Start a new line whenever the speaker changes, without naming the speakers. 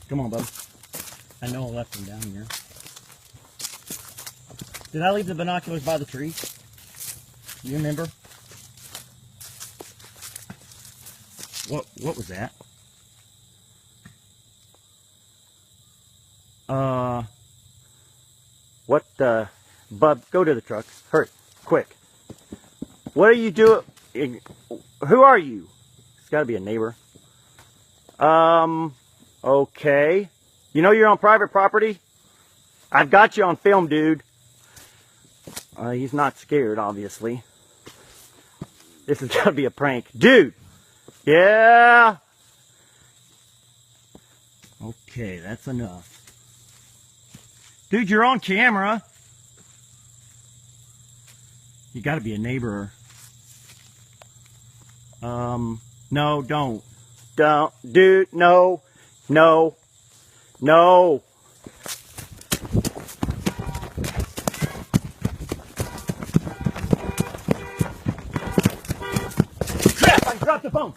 Come on, bub. I know I left them down here. Did I leave the binoculars by the tree? You remember? What was that? What the... Bub, go to the truck. Hurry, quick. What are you doing? Who are you? It's got to be a neighbor. Okay. You know you're on private property? I've got you on film, dude. He's not scared, obviously. This is gotta be a prank. Dude! Yeah! Okay, that's enough. Dude, you're on camera. You gotta be a neighbor. No, don't. Don't. Dude, no. No. No. Crap, I dropped the phone.